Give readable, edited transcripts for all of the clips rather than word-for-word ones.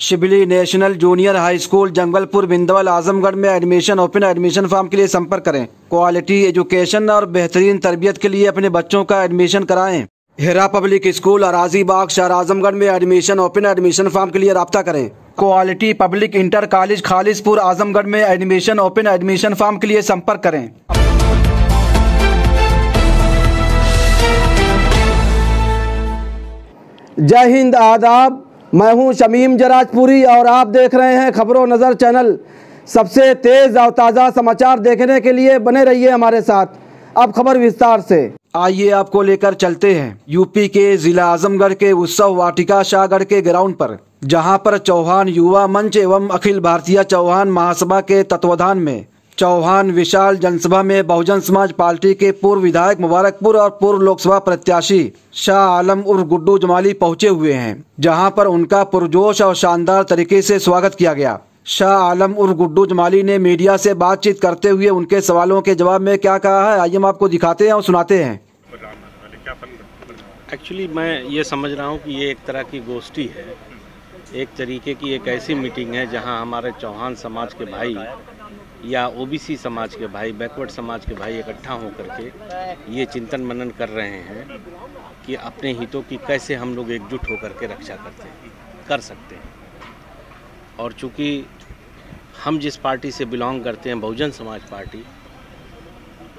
Shibli national junior high school Jangalpur Bindwal Azamgarh में admission open. Admission form के लिए संपर्क करें। क्वालिटी एजुकेशन और बेहतरीन तरबियत के लिए अपने बच्चों का एडमिशन कराएं। हिरा पब्लिक स्कूल अराजी बाग शहर आजमगढ़ में एडमिशन ओपन। एडमिशन फॉर्म के लिए राब्ता करें। Quality public inter college Khalispur Azamgarh में एडमिशन ओपन। एडमिशन फॉर्म के लिए संपर्क करें। जय हिंद, आदाब। मैं हूं शमीम जराजपुरी और आप देख रहे हैं खबरों नज़र चैनल। सबसे तेज़ और ताज़ा समाचार देखने के लिए बने रहिए हमारे साथ। अब खबर विस्तार से। आइए आपको लेकर चलते हैं यूपी के जिला आजमगढ़ के उत्सव वाटिका शाहगढ़ के ग्राउंड पर, जहां पर चौहान युवा मंच एवं अखिल भारतीय चौहान महासभा के तत्वाधान में चौहान विशाल जनसभा में बहुजन समाज पार्टी के पूर्व विधायक मुबारकपुर और पूर्व लोकसभा प्रत्याशी शाह आलम उर्फ गुड्डू जमाली पहुंचे हुए हैं, जहां पर उनका पुरजोश और शानदार तरीके से स्वागत किया गया। शाह आलम उर्फ गुड्डू जमाली ने मीडिया से बातचीत करते हुए उनके सवालों के जवाब में क्या कहा है, आइए हम आपको दिखाते हैं और सुनाते हैं। एक्चुअली मैं ये समझ रहा हूँ कि ये एक तरह की गोष्ठी है, एक तरीके की एक ऐसी मीटिंग है जहाँ हमारे चौहान समाज के भाई या ओबीसी समाज के भाई, बैकवर्ड समाज के भाई इकट्ठा होकर के ये चिंतन मनन कर रहे हैं कि अपने हितों की कैसे हम लोग एकजुट होकर के रक्षा कर सकते हैं। और चूँकि हम जिस पार्टी से बिलोंग करते हैं, बहुजन समाज पार्टी,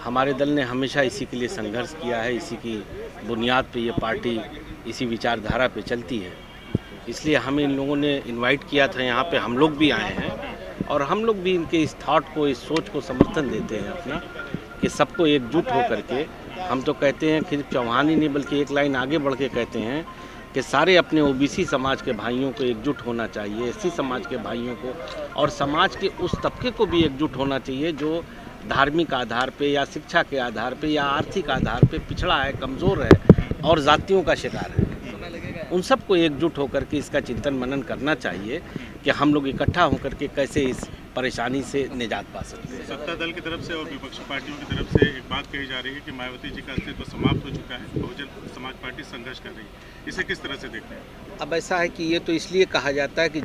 हमारे दल ने हमेशा इसी के लिए संघर्ष किया है। इसी की बुनियाद पे ये पार्टी इसी विचारधारा पे चलती है। इसलिए हमें इन लोगों ने इनवाइट किया था, यहाँ पे हम लोग भी आए हैं और हम लोग भी इनके इस थॉट को, इस सोच को समर्थन देते हैं अपना, कि सबको एकजुट हो करके। हम तो कहते हैं कि चौहान ही नहीं बल्कि एक लाइन आगे बढ़ के कहते हैं कि सारे अपने ओबीसी समाज के भाइयों को एकजुट होना चाहिए, एससी समाज के भाइयों को और समाज के उस तबके को भी एकजुट होना चाहिए जो धार्मिक आधार पे या शिक्षा के आधार पे या आर्थिक आधार पे पिछड़ा है, कमज़ोर है और जातियों का शिकार है। उन सबको एकजुट होकर के इसका चिंतन मनन करना चाहिए कि हम लोग इकट्ठा होकर के कैसे इस परेशानी से निजात पा सकते हैं। सत्ता दल की तरफ से और विपक्षी पार्टियों की तरफ से एक बात कही जा रही है कि मायावती जी का अस्तित्व समाप्त हो चुका है, बहुजन समाज पार्टी संघर्ष कर रही है, इसे किस तरह से देखते हैं? अब ऐसा है कि ये तो इसलिए कहा जाता है कि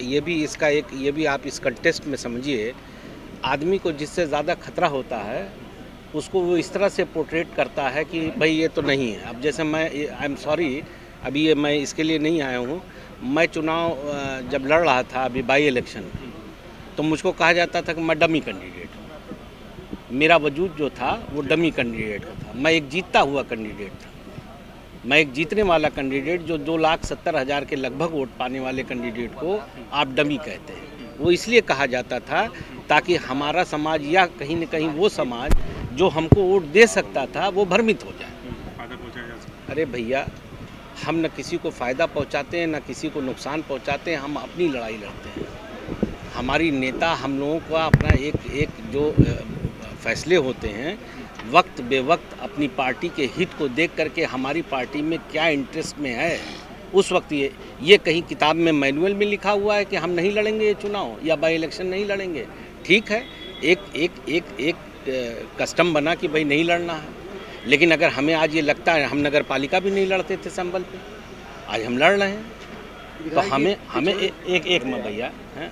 ये भी आप इस कंटेस्ट में समझिए, आदमी को जिससे ज़्यादा खतरा होता है उसको वो इस तरह से पोर्ट्रेट करता है कि भाई ये तो नहीं है। अब जैसे मैं, आई एम सॉरी, अभी ये मैं इसके लिए नहीं आया हूँ। मैं चुनाव जब लड़ रहा था अभी बाई इलेक्शन, तो मुझको कहा जाता था कि मैं डमी कैंडिडेट हूँ। मेरा वजूद जो था वो डमी कैंडिडेट का था। मैं एक जीतता हुआ कैंडिडेट था, मैं एक जीतने वाला कैंडिडेट, जो 2,70,000 के लगभग वोट पाने वाले कैंडिडेट को आप डमी कहते हैं। वो इसलिए कहा जाता था ताकि हमारा समाज या कहीं न कहीं वो समाज जो हमको वोट दे सकता था वो भ्रमित हो जाए। अरे भैया, हम न किसी को फ़ायदा पहुंचाते हैं, न किसी को नुकसान पहुंचाते हैं, हम अपनी लड़ाई लड़ते हैं। हमारी नेता हम लोगों का अपना एक जो फैसले होते हैं वक्त बेवक्त अपनी पार्टी के हित को देख करके, हमारी पार्टी में क्या इंटरेस्ट में है उस वक्त ये कहीं किताब में मैनुअल में लिखा हुआ है कि हम नहीं लड़ेंगे ये चुनाव या बाई इलेक्शन नहीं लड़ेंगे। ठीक है, एक कस्टम बना कि भाई नहीं लड़ना है, लेकिन अगर हमें आज ये लगता है, हम नगर पालिका भी नहीं लड़ते थे संबल पे, आज हम लड़ रहे हैं, तो हमें एक में भैया हैं,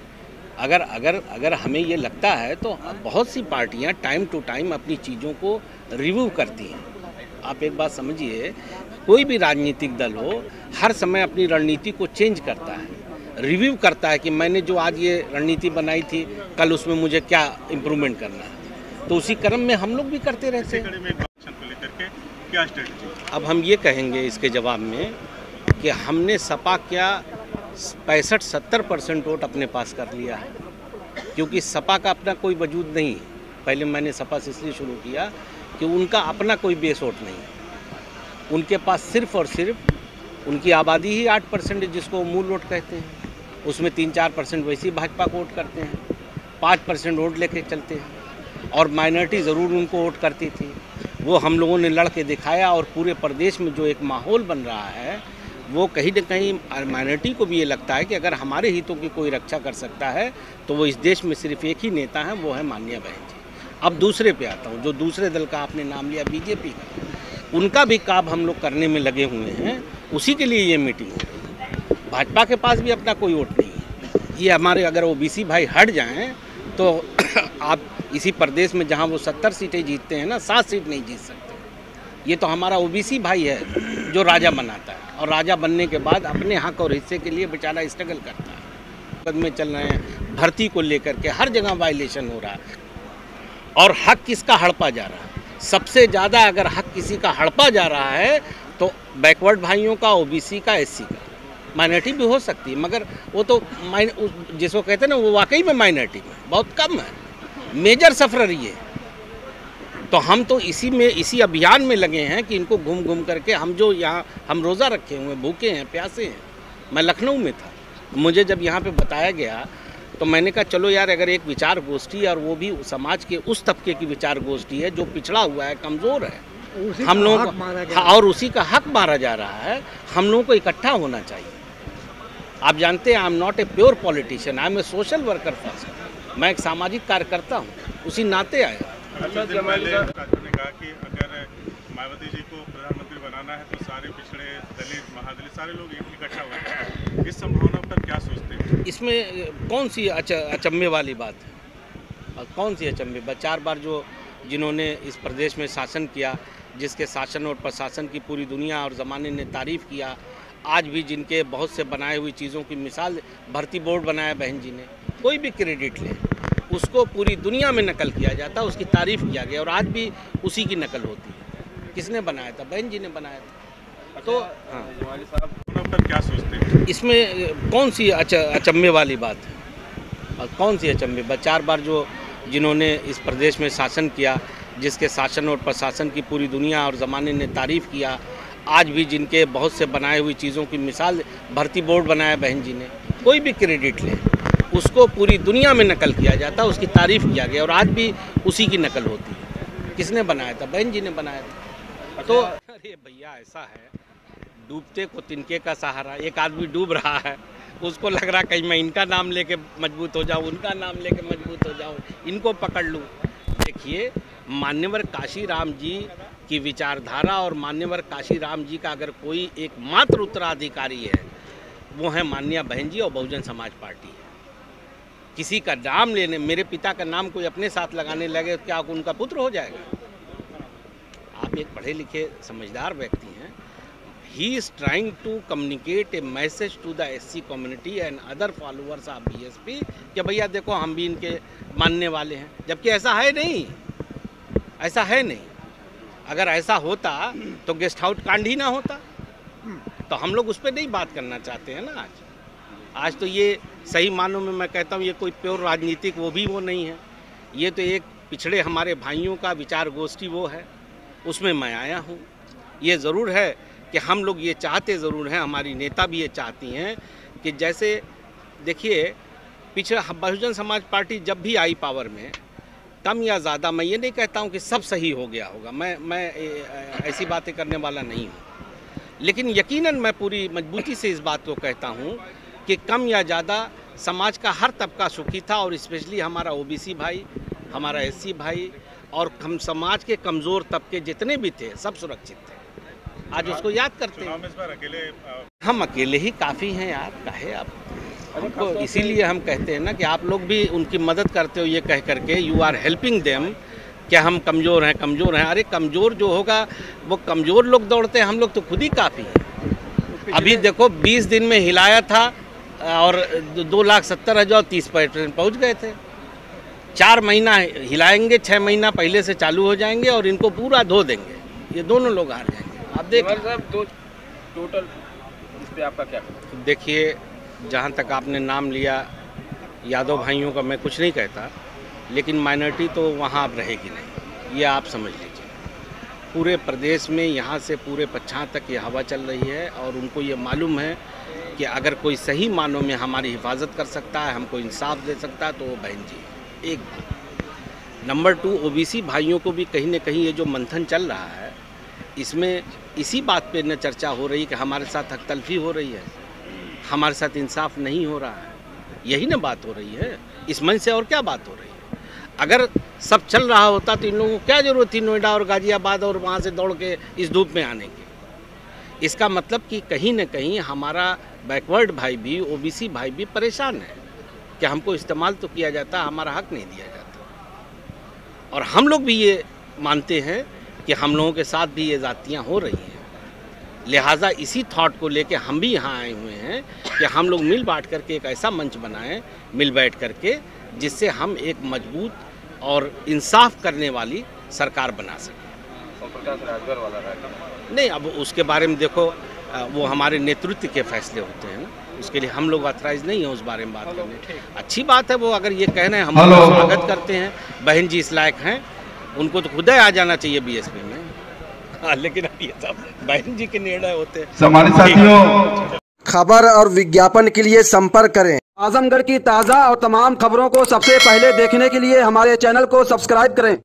अगर हमें ये लगता है तो बहुत सी पार्टियां टाइम टू टाइम अपनी चीज़ों को रिव्यू करती हैं। आप एक बात समझिए, कोई भी राजनीतिक दल हो हर समय अपनी रणनीति को चेंज करता है, रिव्यू करता है कि मैंने जो आज ये रणनीति बनाई थी कल उसमें मुझे क्या इम्प्रूवमेंट करना है। तो उसी क्रम में हम लोग भी करते रहते हैं। क्या स्ट्रेटजी? अब हम ये कहेंगे इसके जवाब में कि हमने सपा क्या 65-70% वोट अपने पास कर लिया है, क्योंकि सपा का अपना कोई वजूद नहीं। पहले मैंने सपा से इसलिए शुरू किया कि उनका अपना कोई बेस वोट नहीं, उनके पास सिर्फ और सिर्फ उनकी आबादी ही 8% है, जिसको मूल वोट कहते हैं। उसमें 3-4% वैसे ही भाजपा को वोट करते हैं, 5% वोट लेके चलते हैं, और माइनॉरिटी ज़रूर उनको वोट करती थी। वो हम लोगों ने लड़ के दिखाया और पूरे प्रदेश में जो एक माहौल बन रहा है वो कहीं न कहीं माइनॉरिटी को भी ये लगता है कि अगर हमारे हितों की कोई रक्षा कर सकता है तो वो इस देश में सिर्फ एक ही नेता है, वो है माननीय बहन जी। अब दूसरे पे आता हूँ, जो दूसरे दल का आपने नाम लिया बीजेपी का, उनका भी काम हम लोग करने में लगे हुए हैं, उसी के लिए ये मीटिंग हो रही है। भाजपा के पास भी अपना कोई वोट नहीं है। ये हमारे अगर ओबीसी भाई हट जाएं तो आप इसी प्रदेश में जहां वो 70 सीटें जीतते हैं ना, 7 सीट नहीं जीत सकते। ये तो हमारा ओबीसी भाई है जो राजा बनाता है, और राजा बनने के बाद अपने हक और हिस्से के लिए बेचारा स्ट्रगल करता है। में चल रहे हैं, भर्ती को लेकर के हर जगह वायलेशन हो रहा है, और हक किसका हड़पा जा रहा है। सबसे ज़्यादा अगर हक किसी का हड़पा जा रहा है तो बैकवर्ड भाइयों का, ओबीसी का, एससी का। माइनॉरिटी भी हो सकती है, मगर वो तो जिसको कहते हैं ना, वो वाकई में माइनॉरिटी में बहुत कम है, मेजर सफरर ये। तो हम तो इसी अभियान में लगे हैं कि इनको घूम घूम करके, हम जो यहाँ हम रोज़ा रखे हुए, भूखे हैं, प्यासे हैं। मैं लखनऊ में था, मुझे जब यहाँ पे बताया गया तो मैंने कहा चलो यार, अगर एक विचार गोष्ठी, और वो भी समाज के उस तबके की विचार गोष्ठी है जो पिछड़ा हुआ है, कमज़ोर है, हम लोगों को, और उसी का हक मारा जा रहा है, हम लोगों को इकट्ठा होना चाहिए। आप जानते हैं, I am not a pure politician, I am a social worker first. मैं एक सामाजिक कार्यकर्ता हूँ, उसी नाते आया। अच्छा, दिन पहले ने कहा कि अगर मायावती जी को प्रधानमंत्री बनाना है तो सारे पिछड़े, दलित, महादलित सारे लोग इकट्ठा हो जाए। इस संभावना पर क्या सोचते हैं? इसमें कौन सी अचंभे वाली बात है? कौन सी अचंभे बात? 4 बार जिन्होंने इस प्रदेश में शासन किया, जिसके शासन और प्रशासन की पूरी दुनिया और ज़माने ने तारीफ़ किया, आज भी जिनके बहुत से बनाए हुई चीज़ों की मिसाल, भर्ती बोर्ड बनाया बहन जी ने, कोई भी क्रेडिट ले, उसको पूरी दुनिया में नकल किया जाता, उसकी तारीफ़ किया गया, और आज भी उसी की नकल होती है। किसने बनाया था? बहन जी ने बनाया था। तो हाँ, पर क्या सोचते हैं? इसमें कौन सी अचंभे वाली बात है? और कौन सी अचंभे बात? 4 बार जिन्होंने इस प्रदेश में शासन किया, जिसके शासन और प्रशासन की पूरी दुनिया और ज़माने ने तारीफ़ किया, आज भी जिनके बहुत से बनाए हुई चीज़ों की मिसाल, भर्ती बोर्ड बनाया बहन जी ने, कोई भी क्रेडिट ले, उसको पूरी दुनिया में नकल किया जाता, उसकी तारीफ़ किया गया, और आज भी उसी की नकल होती है। किसने बनाया था? बहन जी ने बनाया था। तो अरे भैया, ऐसा है, डूबते को तिनके का सहारा। एक आदमी डूब रहा है, उसको लग रहा कहीं मैं इनका नाम लेके मजबूत हो जाऊँ, उनका नाम लेके मजबूत हो जाऊँ, इनको पकड़ लूँ। देखिए, मान्यवर काशीराम जी की विचारधारा और मान्यवर काशीराम जी का अगर कोई एकमात्र उत्तराधिकारी है, वो है माननीय बहन जी और बहुजन समाज पार्टी है। किसी का नाम लेने, मेरे पिता का नाम कोई अपने साथ लगाने लगे तो क्या उनका पुत्र हो जाएगा? आप एक पढ़े लिखे समझदार व्यक्ति हैं। He is trying to communicate a message to the SC community and other followers of BSP कि भैया देखो, हम भी इनके मानने वाले हैं, जबकि ऐसा है नहीं, ऐसा है नहीं। अगर ऐसा होता तो गेस्ट हाउस कांड ही ना होता। तो हम लोग उस पर नहीं बात करना चाहते हैं ना। आज तो ये सही मानों में मैं कहता हूँ, ये कोई प्योर राजनीतिक वो नहीं है। ये तो एक पिछड़े हमारे भाइयों का विचार गोष्ठी वो है, उसमें मैं आया हूँ। ये ज़रूर है कि हम लोग ये चाहते ज़रूर हैं, हमारी नेता भी ये चाहती हैं कि जैसे देखिए, पिछड़ा बहुजन समाज पार्टी जब भी आई पावर में, कम या ज़्यादा, मैं ये नहीं कहता हूँ कि सब सही हो गया होगा, मैं ऐसी बातें करने वाला नहीं हूँ, लेकिन यकीनन मैं पूरी मजबूती से इस बात को कहता हूँ कि कम या ज़्यादा समाज का हर तबका सुखी था, और स्पेशली हमारा ओबीसी भाई, हमारा एससी भाई, और हम समाज के कमज़ोर तबके जितने भी थे, सब सुरक्षित थे। आज उसको याद करते हैं। इस बार अकेले हम अकेले ही काफ़ी हैं यार, काहे आप हमको, इसीलिए हम कहते हैं ना कि आप लोग भी उनकी मदद करते हो, ये कह करके यू आर हेल्पिंग देम, कि हम कमज़ोर हैं, कमज़ोर हैं। अरे कमज़ोर जो होगा वो कमज़ोर लोग दौड़ते हैं, हम लोग तो खुद ही काफ़ी हैं। अभी देखो 20 दिन में हिलाया था और 2,70,000 30% पहुँच गए थे। 4 महीना हिलाएंगे, 6 महीना पहले से चालू हो जाएंगे और इनको पूरा धो देंगे, ये दोनों लोग हार जाएंगे। आप देखिए साहब, तो टोटल इस पे आपका क्या? देखिए, जहाँ तक आपने नाम लिया यादव भाइयों का, मैं कुछ नहीं कहता, लेकिन माइनॉरिटी तो वहाँ अब रहेगी नहीं, ये आप समझ लीजिए। पूरे प्रदेश में यहाँ से पूरे पच्छां तक ये हवा चल रही है, और उनको ये मालूम है कि अगर कोई सही मानों में हमारी हिफाजत कर सकता है, हमको इंसाफ दे सकता है, तो वो बहन जी है। एक बात। नंबर 2, ओबीसी भाइयों को भी कहीं न कहीं ये जो मंथन चल रहा है, इसमें इसी बात पे न चर्चा हो रही कि हमारे साथ हक तलफी हो रही है, हमारे साथ इंसाफ नहीं हो रहा है, यही ना बात हो रही है। इस मंच से और क्या बात हो रही है? अगर सब चल रहा होता तो इन लोगों को क्या ज़रूरत थी नोएडा और गाज़ियाबाद और वहाँ से दौड़ के इस धूप में आने की? इसका मतलब कि कहीं न कहीं हमारा बैकवर्ड भाई भी, ओबीसी भाई भी परेशान है कि हमको इस्तेमाल तो किया जाता है, हमारा हक नहीं दिया जाता। और हम लोग भी ये मानते हैं कि हम लोगों के साथ भी ये जातियाँ हो रही हैं। लिहाजा इसी थॉट को लेके हम भी यहाँ आए हुए हैं कि हम लोग मिल बांट करके एक ऐसा मंच बनाएं, मिल बैठ करके, जिससे हम एक मजबूत और इंसाफ करने वाली सरकार बना सकें। प्रकाश राजभर वाला राजनीति नहीं, अब उसके बारे में देखो, वो हमारे नेतृत्व के फैसले होते हैं ना, उसके लिए हम लोग ऑथराइज नहीं है उस बारे में बात करने। अच्छी बात है, वो अगर ये कहना है हम स्वागत करते हैं, बहन जी इस लायक हैं, उनको तो खुद ही आ जाना चाहिए बीएसपी में। हाँ, लेकिन अब ये सब बहन जी के निर्णय होते हैं। सम्मानित साथियों, खबर और विज्ञापन के लिए संपर्क करें। आजमगढ़ की ताज़ा और तमाम खबरों को सबसे पहले देखने के लिए हमारे चैनल को सब्सक्राइब करें।